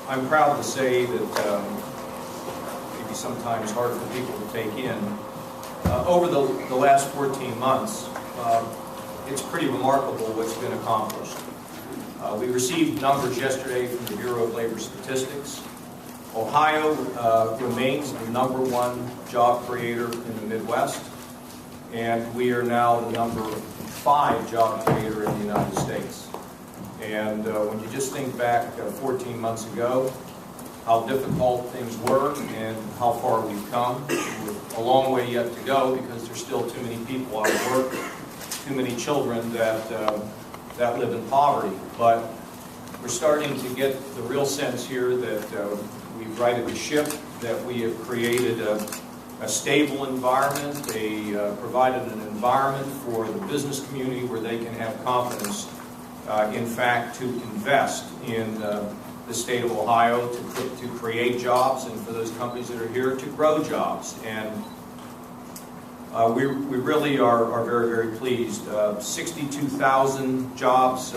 I'm proud to say that maybe sometimes hard for people to take in. Over the last 14 months, it's pretty remarkable what's been accomplished. We received numbers yesterday from the Bureau of Labor Statistics. Ohio remains the #1 job creator in the Midwest, and we are now the #5 job creator in the United States. And when you just think back 14 months ago, how difficult things were and how far we've come, a long way yet to go because there's still too many people out of work, too many children that live in poverty. But we're starting to get the real sense here that we've righted the ship, that we have created a stable environment, provided an environment for the business community where they can have confidence, in fact, to invest in the state of Ohio, to create jobs, and for those companies that are here to grow jobs. And we really are very, very pleased. 62,000 jobs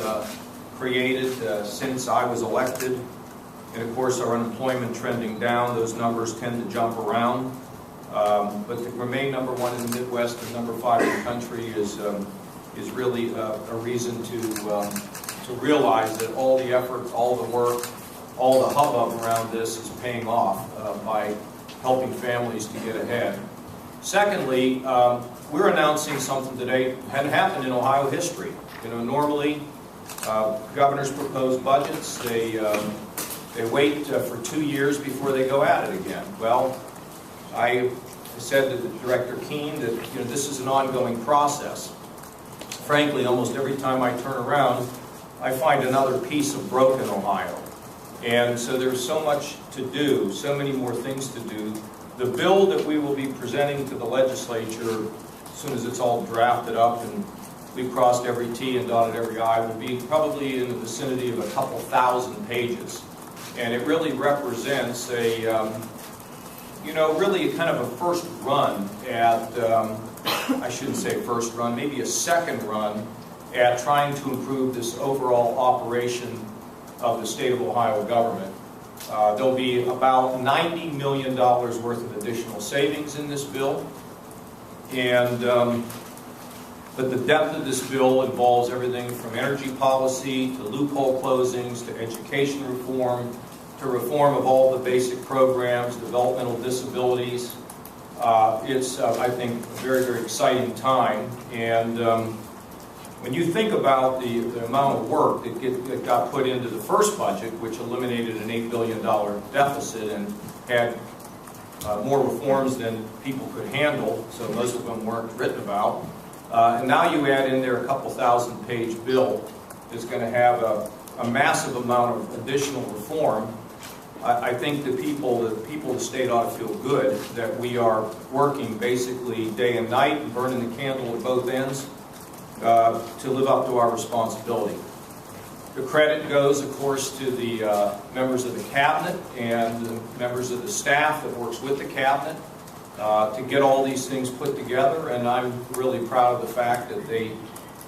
created since I was elected. And of course, our unemployment trending down. Those numbers tend to jump around. But to remain #1 in the Midwest and #5 in the country is really a reason to realize that all the effort, all the work, all the hubbub around this is paying off by helping families to get ahead. Secondly, we're announcing something today that hadn't happened in Ohio history. You know, normally governors propose budgets. They wait for 2 years before they go at it again. Well, I said to Director Keene that this is an ongoing process. Frankly, almost every time I turn around, I find another piece of broken Ohio. And so there's so much to do, so many more things to do. The bill that we will be presenting to the legislature as soon as it's all drafted up and we've crossed every T and dotted every I will be probably in the vicinity of a couple thousand pages. And it really represents really kind of a first run at, I shouldn't say first run, maybe a second run at trying to improve this overall operation of the state of Ohio government. There'll be about $90 million worth of additional savings in this bill. And but the depth of this bill involves everything from energy policy to loophole closings to education reform to reform of all the basic programs, developmental disabilities. It's, I think, a very, very exciting time. And when you think about the amount of work that got put into the first budget, which eliminated an $8 billion deficit and had more reforms than people could handle, so most of them weren't written about, and now you add in there a couple thousand-page bill that's going to have a massive amount of additional reform. I think the people of the state ought to feel good that we are working basically day and night and burning the candle at both ends to live up to our responsibility. The credit goes, of course, to the members of the cabinet and the members of the staff that works with the cabinet to get all these things put together. And I'm really proud of the fact that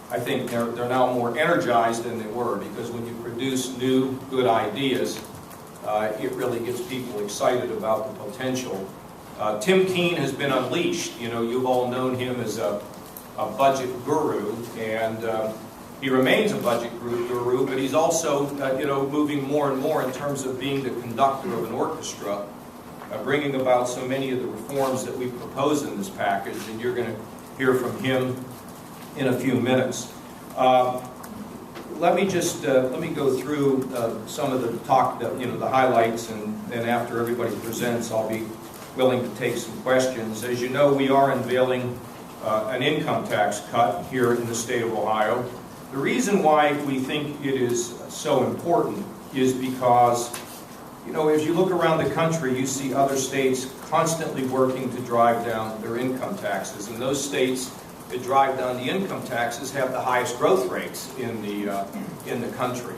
I think they're now more energized than they were, because when you produce new, good ideas, it really gets people excited about the potential. Tim Keene has been unleashed. You've all known him as a budget guru, and he remains a budget guru, but he's also, moving more and more in terms of being the conductor of an orchestra, bringing about so many of the reforms that we propose in this package, and you're going to hear from him in a few minutes. Let me go through some of the the highlights, and then after everybody presents, I'll be willing to take some questions. As you know, we are unveiling an income tax cut here in the state of Ohio. The reason why we think it is so important is because, as you look around the country, you see other states constantly working to drive down their income taxes, and those states that drive down the income taxes have the highest growth rates in the country.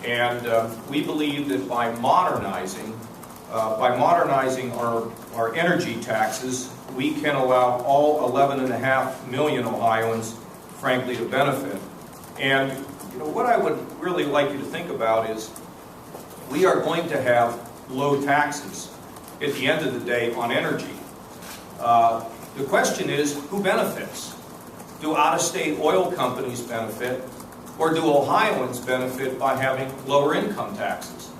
And we believe that by modernizing our energy taxes, we can allow all 11.5 million Ohioans, frankly, to benefit. And what I would really like you to think about is we are going to have low taxes at the end of the day on energy. The question is, who benefits? Do out-of-state oil companies benefit, or do Ohioans benefit by having lower income taxes?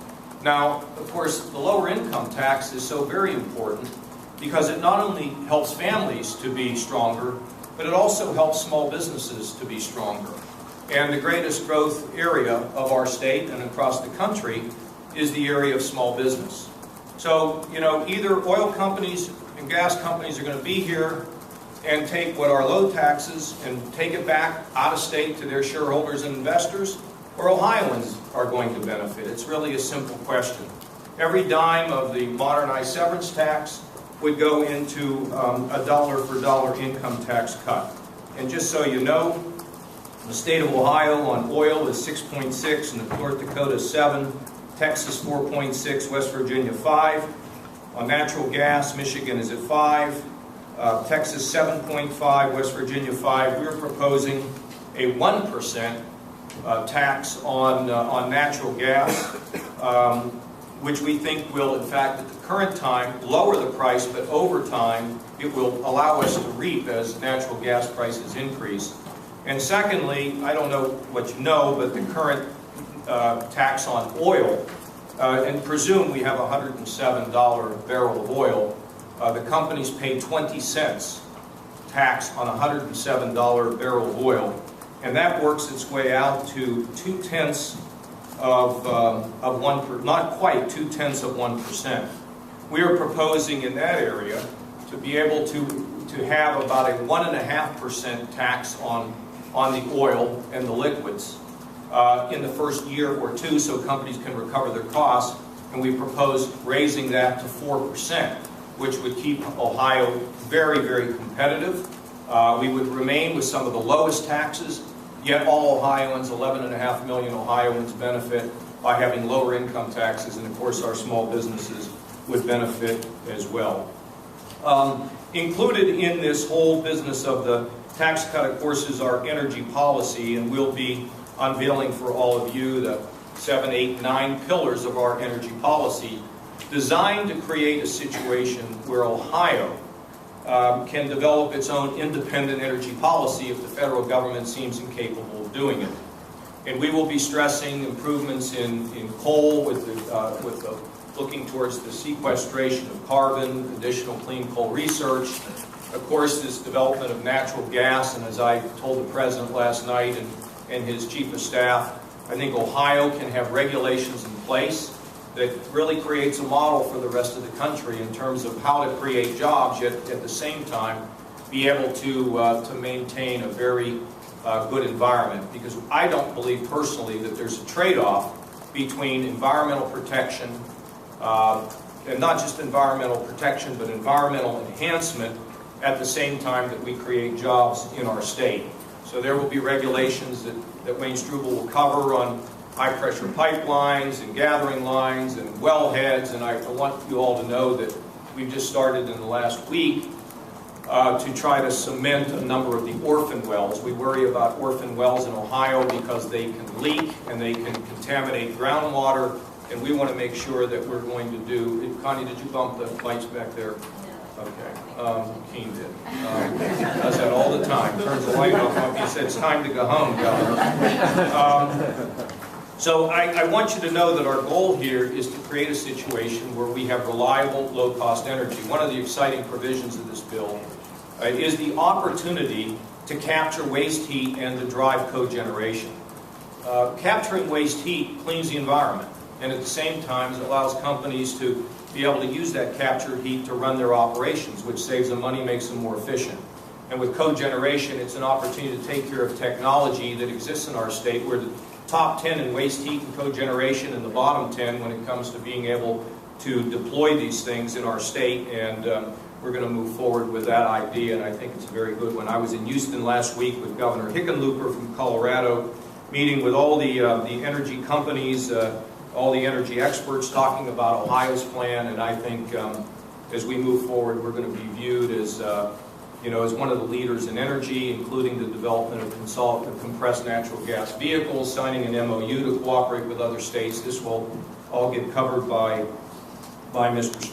Now, of course, the lower income tax is so very important because it not only helps families to be stronger, but it also helps small businesses to be stronger. And the greatest growth area of our state and across the country is the area of small business. So, you know, either oil companies and gas companies are going to be here and take what are low taxes and take it back out of state to their shareholders and investors, or Ohioans are going to benefit. It's really a simple question. Every dime of the modernized severance tax would go into a dollar for dollar income tax cut. And just so you know, the state of Ohio on oil is 6.6, and North Dakota is 7, Texas 4.6, West Virginia 5. On natural gas, Michigan is at 5, Texas 7.5, West Virginia 5. We're proposing a 1% tax on natural gas, which we think will, in fact, at the current time, lower the price, but over time, it will allow us to reap as natural gas prices increase. And secondly, I don't know what you know, but the current tax on oil, and presume we have a $107 barrel of oil, the companies pay 20 cents tax on a $107 barrel of oil, and that works its way out to 0.2 of 1%, not quite 0.2%. We are proposing in that area to be able to have about a 1.5% tax on the oil and the liquids in the first year or two, so companies can recover their costs. And we propose raising that to 4%, which would keep Ohio very, very competitive. We would remain with some of the lowest taxes, yet all Ohioans, 11.5 million Ohioans, benefit by having lower income taxes, and of course our small businesses would benefit as well. Included in this whole business of the tax cut, of course, is our energy policy, and we'll be unveiling for all of you the 7, 8, 9 pillars of our energy policy, designed to create a situation where Ohio can develop its own independent energy policy if the federal government seems incapable of doing it. And we will be stressing improvements in coal with the looking towards the sequestration of carbon, additional clean coal research. Of course, this development of natural gas, and as I told the President last night and his Chief of Staff, I think Ohio can have regulations in place that really creates a model for the rest of the country in terms of how to create jobs, yet at the same time be able to maintain a very good environment. Because I don't believe personally that there's a trade-off between environmental protection, and not just environmental protection, but environmental enhancement at the same time that we create jobs in our state. So there will be regulations that Wayne Struble will cover on high-pressure pipelines and gathering lines and wellheads, and I want you all to know that we've just started in the last week to try to cement a number of the orphan wells. We worry about orphan wells in Ohio because they can leak and they can contaminate groundwater, and we want to make sure that we're going to do... Connie, did you bump the lights back there? Okay. Keen did. Does that all the time. Turns the light off. He said, it's time to go home, Governor. So I want you to know that our goal here is to create a situation where we have reliable, low-cost energy. One of the exciting provisions of this bill is the opportunity to capture waste heat and to drive cogeneration. Capturing waste heat cleans the environment, and at the same time it allows companies to be able to use that captured heat to run their operations, which saves them money, makes them more efficient. And with cogeneration, it's an opportunity to take care of technology that exists in our state. We're the top 10 in waste heat and cogeneration and the bottom 10 when it comes to being able to deploy these things in our state, and we're going to move forward with that idea, and I think it's a very good one. I was in Houston last week with Governor Hickenlooper from Colorado, meeting with all the energy companies, all the energy experts, talking about Ohio's plan, and I think as we move forward, we're going to be viewed as is one of the leaders in energy, including the development of compressed natural gas vehicles, signing an MOU to cooperate with other states. This will all get covered by Mr.